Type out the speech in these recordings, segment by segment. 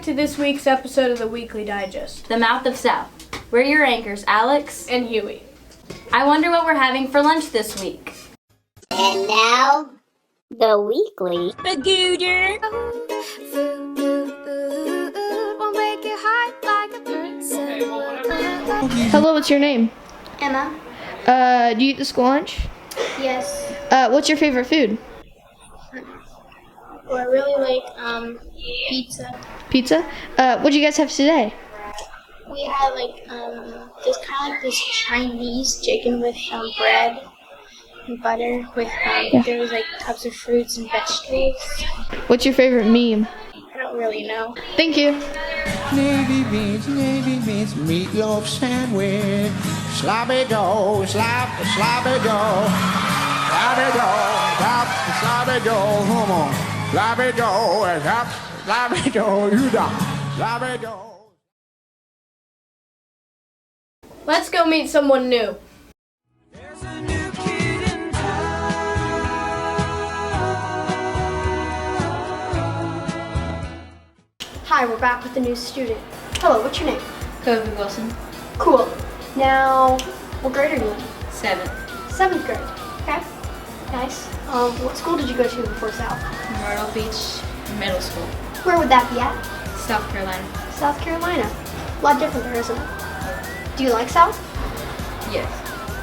back to this week's episode of the Weekly Digest. The Mouth of South. We're your anchors, Alex and Huey. I wonder what we're having for lunch this week. And now, the Weekly Bagooder. Hello, what's your name? Emma. Do you eat the school lunch? Yes. What's your favorite food? Well, I really like pizza. Pizza? What'd you guys have today? We had this kind of this Chinese chicken with bread and butter with there was tubs of fruits and vegetables. What's your favorite meme? I don't really know. Thank you. Navy beans, meatloaf sandwich. Sloppy dough, sloppy dough. Sloppy dough, sloppy dough, come on. Sloppy dough, sloppy dough, you done. Sloppy dough. Let's go meet someone new. Hi, we're back with a new student. Hello, what's your name? Kobe Wilson. Cool. Now, what grade are you in? 7th. 7th grade. Okay. Nice. What school did you go to before South? Myrtle Beach Middle School. Where would that be at? South Carolina. South Carolina. A lot different there, isn't it? Do you like South? Yes.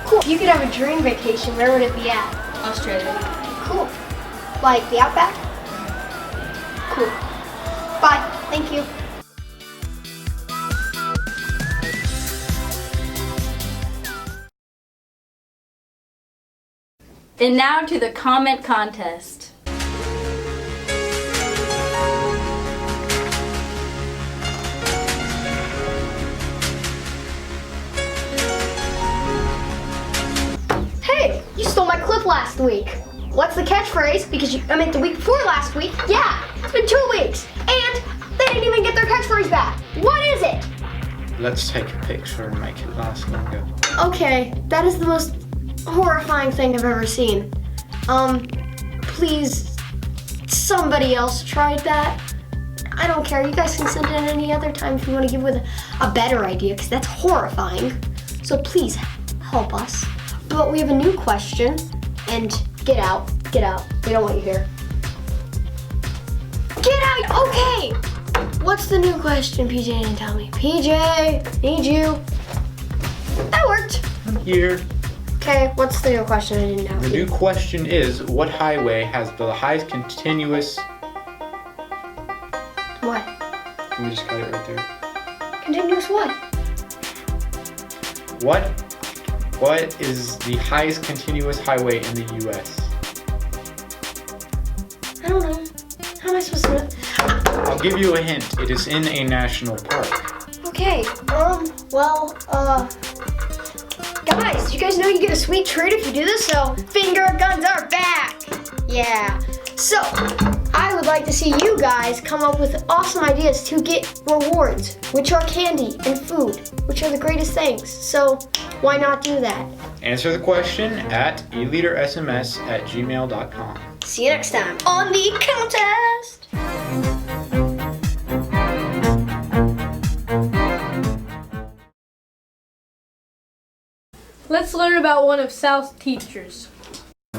Cool. If you could have a dream vacation, where would it be at? Australia. Cool. Like the Outback? Cool. Bye. Thank you. And now to the comment contest. Hey, you stole my clip last week. What's the catchphrase? Because I meant the week before last week. Yeah, it's been 2 weeks. And they didn't even get their catchphrase back. What is it? Let's take a picture and make it last longer. Okay, that is the most horrifying thing I've ever seen. Please, somebody else tried that. I don't care. You guys can send it any other time if you want to give with a better idea, because that's horrifying. So please help us. But we have a new question, and get out. We don't want you here. Get out! Okay! What's the new question? PJ didn't tell me. PJ, need you. That worked. I'm here. Okay, what's the new question? I didn't know. The new question is, what highway has the highest continuous... What? We just got it right there. Continuous what? What is the highest continuous highway in the U.S.? I don't know. How am I supposed to know? I'll give you a hint. It is in a national park. Okay, guys, you guys know you get a sweet treat if you do this, so finger guns are back! Yeah. So, I would like to see you guys come up with awesome ideas to get rewards, which are candy and food, which are the greatest things. So, why not do that? Answer the question at eLeadersSMS@gmail.com. See you next time on the contest! Let's learn about one of South's teachers.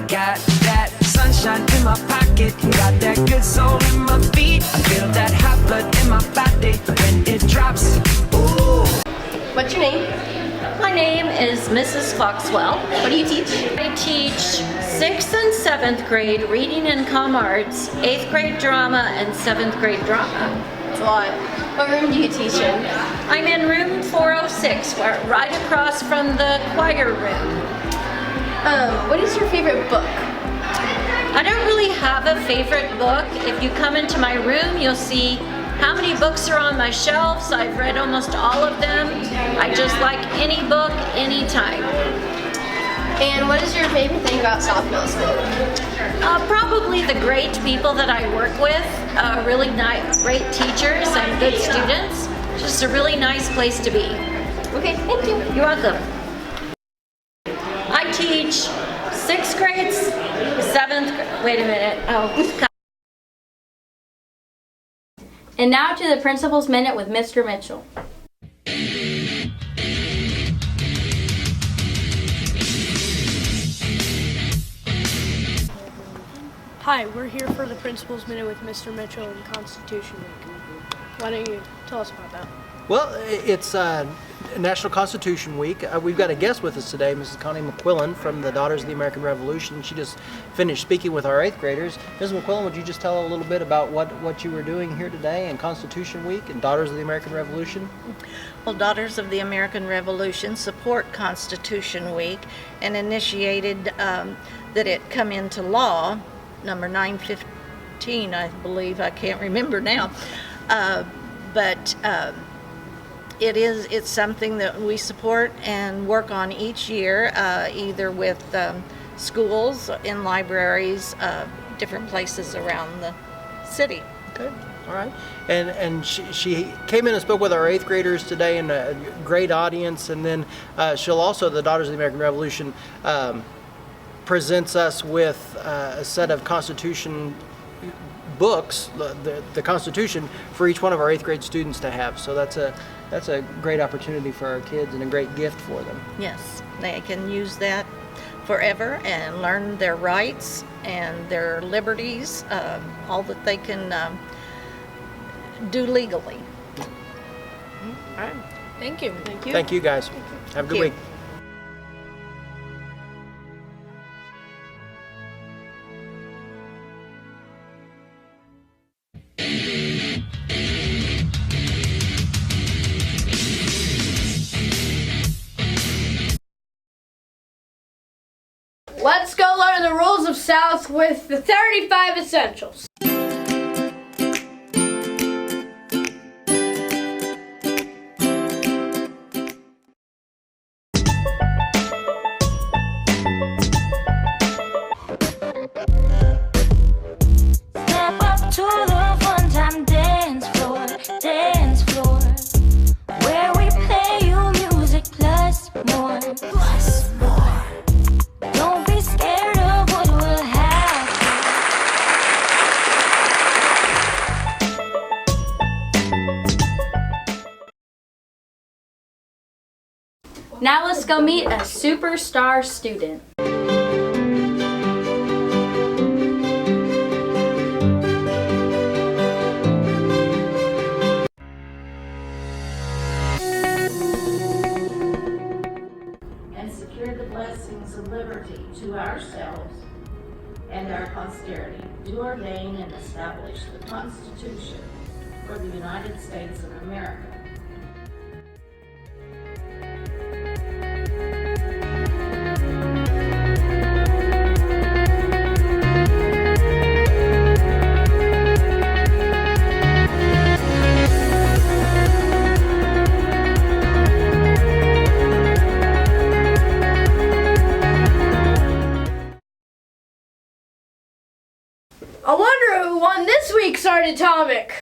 Got that sunshine in my pocket, got that good soul in my feet. I feel that hot blood in my body when it drops. Ooh. What's your name? My name is Mrs. Foxwell. What do you teach? I teach 6th and 7th grade reading and comm arts, 8th grade drama, and 7th grade drama. That's a lot. What room do you teach in? I'm in room 406, right across from the choir room. What is your favorite book? I don't really have a favorite book. If you come into my room, you'll see how many books are on my shelves. I've read almost all of them. I just like any book, anytime. And what is your favorite thing about South Middle School? Probably the great people that I work with, really nice, great teachers and good students. Just a really nice place to be. Okay, thank you. You're welcome. I teach 6th grade, 7th, wait a minute, And now to the Principal's Minute with Mr. Mitchell. Hi, we're here for the Principal's Minute with Mr. Mitchell and Constitution Week. Why don't you tell us about that? Well, it's National Constitution Week. We've got a guest with us today, Mrs. Connie McQuillan from the Daughters of the American Revolution. She just finished speaking with our 8th graders. Mrs. McQuillan, would you just tell a little bit about what you were doing here today in Constitution Week and Daughters of the American Revolution? Well, Daughters of the American Revolution support Constitution Week and initiated that it come into law, number 915, I believe. I can't remember now. But it's something that we support and work on each year, either with schools, in libraries, different places around the city. Okay, all right. And she came in and spoke with our 8th graders today in a great audience, and then she'll also, the Daughters of the American Revolution, presents us with a set of Constitution books, the Constitution, for each one of our 8th grade students to have. So that's a great opportunity for our kids and a great gift for them. Yes, they can use that forever and learn their rights and their liberties, all that they can do legally. All right. Thank you. Thank you. Thank you, guys. Have a good week. Let's go learn the rules of South with the 35 essentials. Step up to the fun-time dance floor, where we play you music plus more. Don't be scared of what will happen. Now let's go meet a superstar student. And secure the blessings of liberty to ourselves and our posterity, do ordain and establish the Constitution for the United States of America. I wonder who won this week's Art Atomic.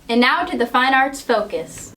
And now to the Fine Arts Focus.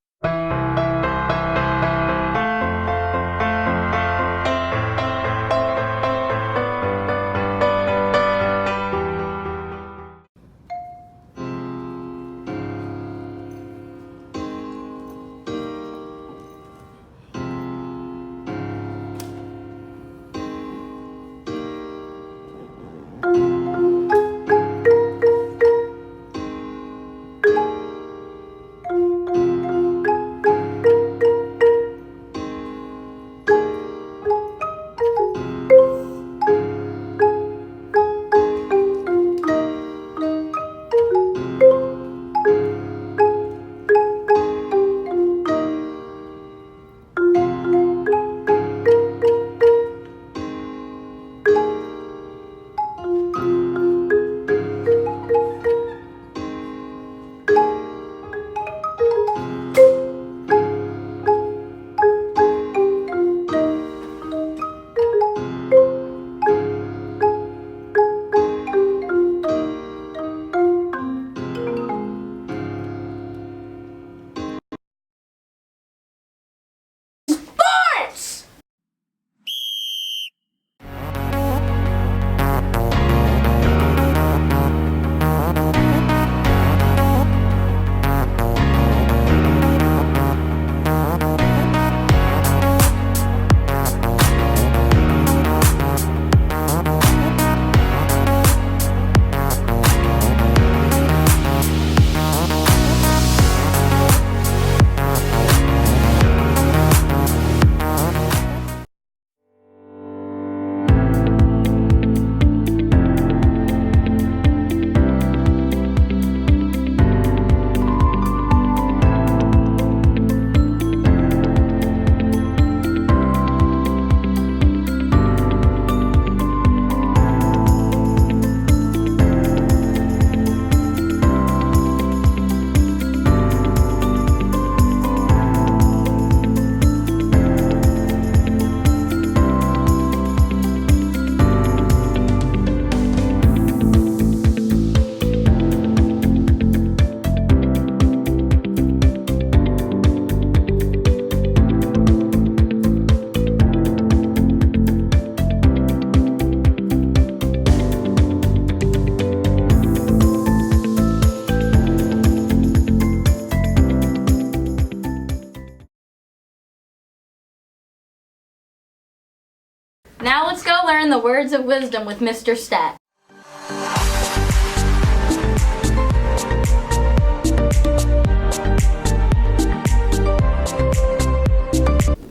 Now let's go learn the words of wisdom with Mr. Stat.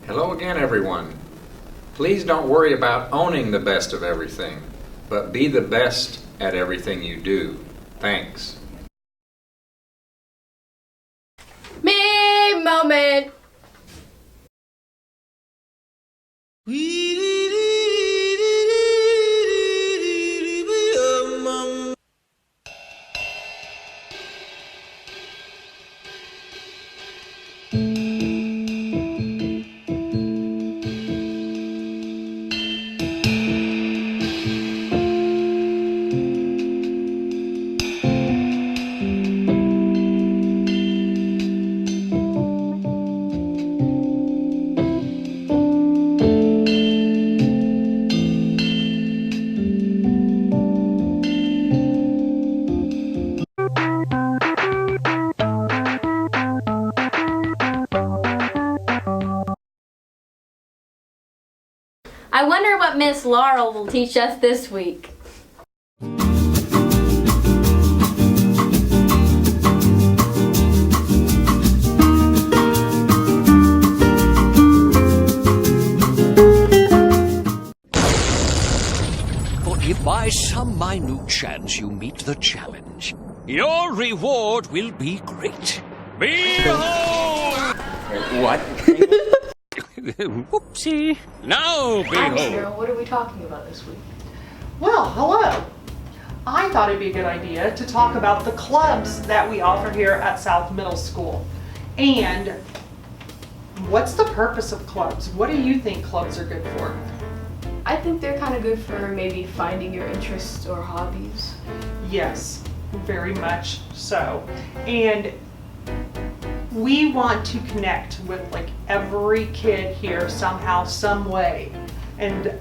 Hello again, everyone. Please don't worry about owning the best of everything, but be the best at everything you do. Thanks. Me moment. I wonder what Miss Laurel will teach us this week. For if by some minute chance you meet the challenge, your reward will be great. Behold! What? Whoopsie. Now behold. What are we talking about this week? Well, hello. I thought it'd be a good idea to talk about the clubs that we offer here at South Middle School. And what's the purpose of clubs? What do you think clubs are good for? I think they're kind of good for maybe finding your interests or hobbies. Yes, very much so. And we want to connect with like every kid here somehow, some way. And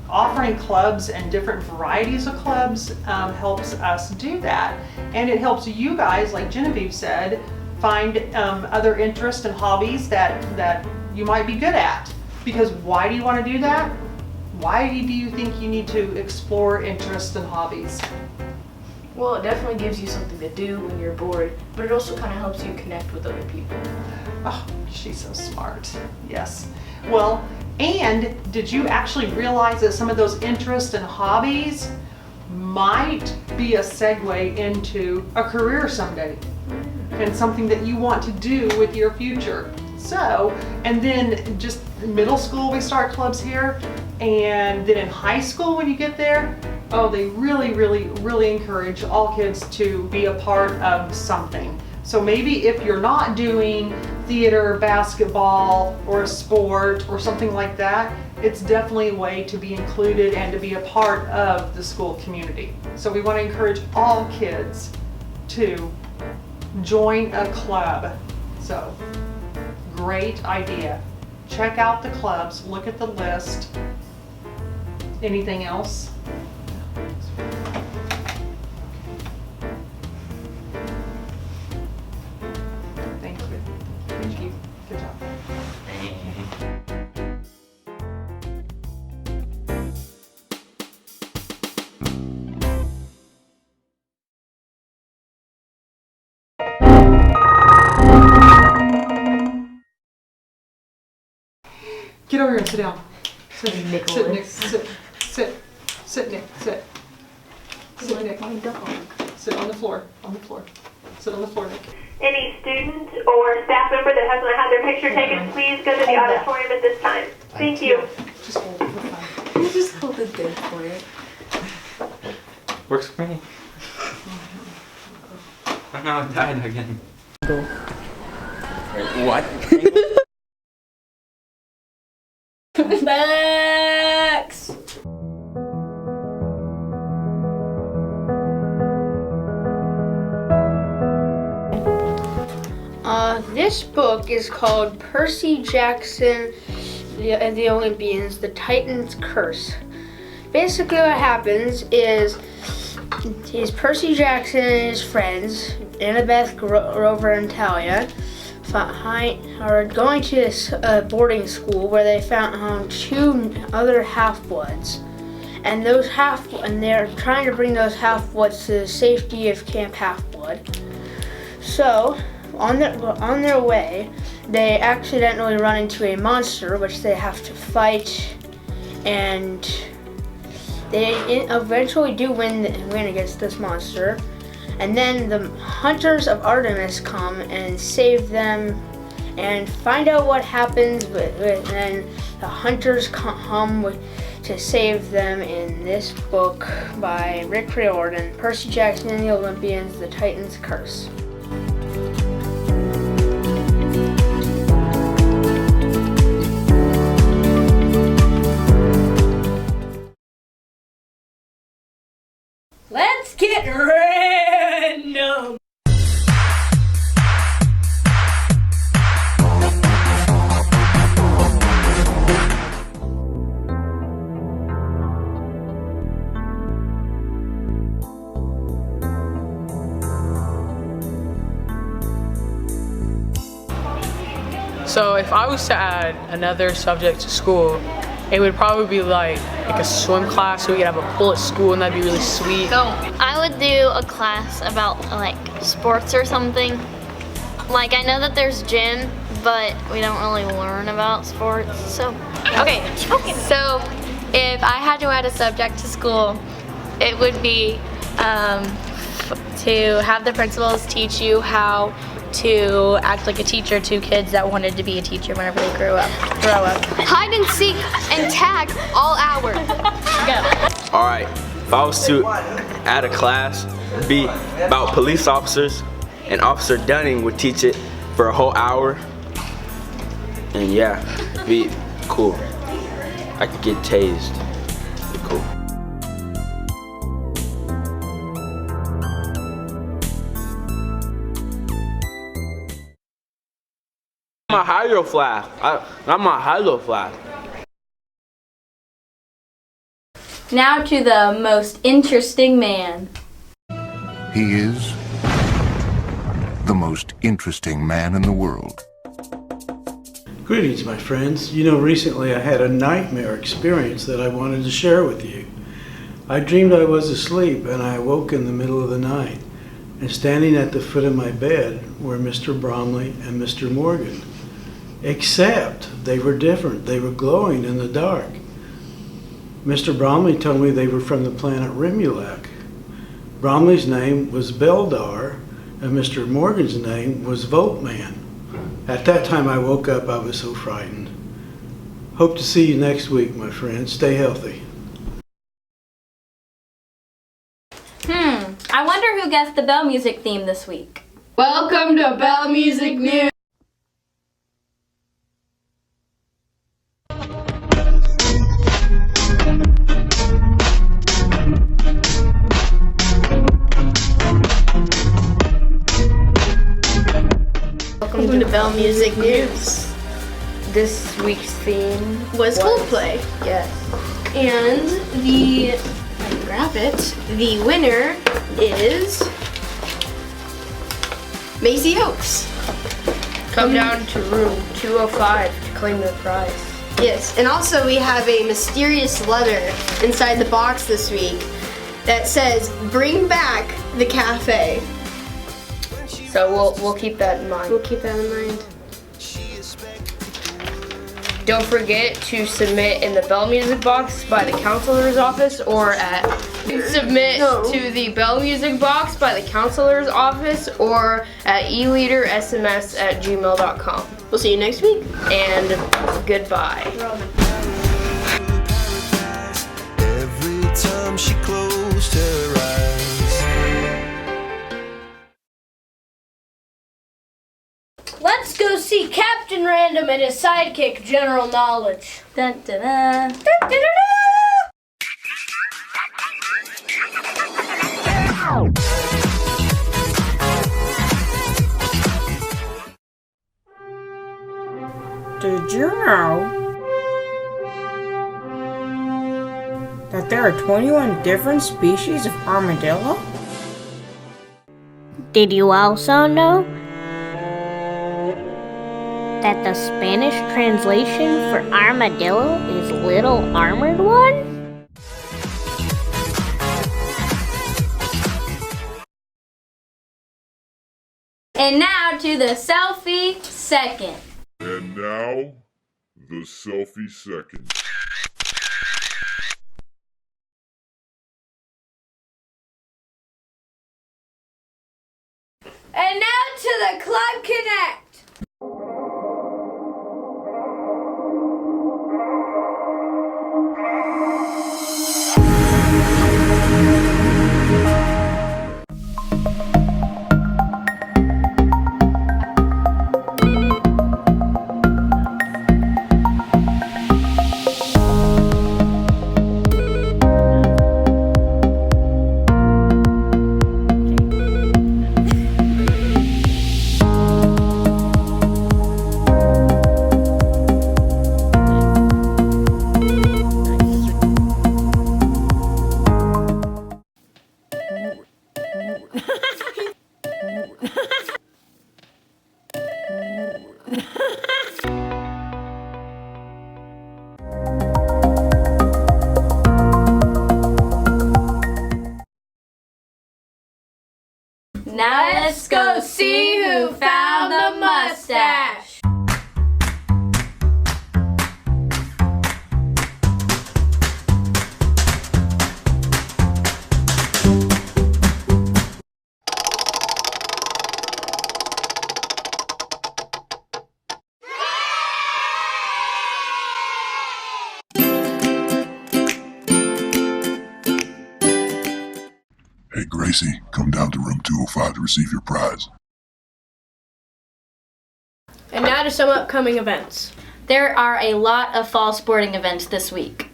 offering clubs and different varieties of clubs helps us do that. And it helps you guys, like Genevieve said, find other interests and hobbies that you might be good at. Because why do you want to do that? Why do you think you need to explore interests and hobbies? Well, it definitely gives you something to do when you're bored, but it also kind of helps you connect with other people. Oh, she's so smart. Yes. Well, and did you actually realize that some of those interests and hobbies might be a segue into a career someday and something that you want to do with your future? So, and then just middle school, we start clubs here, and then in high school when you get there, oh, they really encourage all kids to be a part of something. So maybe if you're not doing theater, basketball, or a sport or something like that, it's definitely a way to be included and to be a part of the school community. So we want to encourage all kids to join a club. So, great idea. Check out the clubs, look at the list. Anything else? Thank you. Thank you. Good job. Get over here and sit down. Sit, Nick. Sit, Nick. Sit. Sit. Sit, Nick. Sit. Sit, Nick. My dog. Sit on the floor. On the floor. Sit on the floor, Nick. Any student or staff member that has not had their picture taken, please go to the auditorium at this time. Thank you. Just hold it for fun. You just hold it there for it. Works for me. Oh no, it died again. Wait, what? Max! This book is called Percy Jackson and the Olympians, The Titan's Curse. Basically what happens is Percy Jackson and his friends, Annabeth, Grover, and Talia, going to this boarding school where they found 2 other half-bloods, and they're trying to bring those half-bloods to the safety of Camp Half-Blood. So, on their way, they accidentally run into a monster, which they have to fight, and they eventually do win against this monster. And then the Hunters of Artemis come and save them and find out what happens, and then the Hunters come to save them in this book by Rick Riordan, Percy Jackson and the Olympians, The Titan's Curse. Let's get random! So if I was to add another subject to school, it would probably be like a swim class so we could have a pool at school, and that'd be really sweet. I would do a class about like sports or something. Like I know that there's gym, but we don't really learn about sports. So okay, so if I had to add a subject to school, it would be to have the principals teach you how to act like a teacher to kids that wanted to be a teacher whenever they grow up. Hide and seek and tag all hours. Go. Alright, if I was to add a class, it'd be about police officers, and Officer Dunning would teach it for a whole hour. And yeah, it'd be cool. I could get tased. It'd be cool. I'm a hydro flask. I'm a hydro flask. Now to the most interesting man. He is the most interesting man in the world. Greetings, my friends. You know, recently I had a nightmare experience that I wanted to share with you. I dreamed I was asleep and I awoke in the middle of the night, and standing at the foot of my bed were Mr. Bromley and Mr. Morgan. Except they were different. They were glowing in the dark. Mr. Bromley told me they were from the planet Rimulak. Bromley's name was Beldar, and Mr. Morgan's name was Voltman. At that time I woke up, I was so frightened. Hope to see you next week, my friends. Stay healthy. I wonder who guessed the bell music theme this week. Welcome to Bell Music News. Welcome to Bell Music News. This week's theme Was Coldplay. Yes. And the, grab it, the winner is Macy Oaks. Come down to room 205 to claim the prize. Yes, and also we have a mysterious letter inside the box this week that says, "Bring back the cafe." So we'll keep that in mind. We'll keep that in mind. Don't forget to submit in the Bell Music box by the counselor's office, or submit to the Bell Music box by the counselor's office, or at eLeadersSMS@gmail.com. We'll see you next week. And goodbye. Every time she closed her eyes. Let's go see Captain Random and his sidekick, General Knowledge. Dun, dun, dun. Dun, dun, dun, Did you know that there are 21 different species of armadillo? Did you also know that the Spanish translation for armadillo is little armored one? And now to the selfie second. And now, the selfie second. And now to the Club Connect. Now let's go see who found the mustache. Hey, Gracie, come down to room 205 to receive your prize. And now to some upcoming events. There are a lot of fall sporting events this week.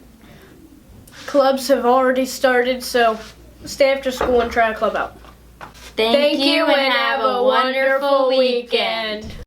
Clubs have already started, so stay after school and try a club out. Thank you and have a wonderful weekend.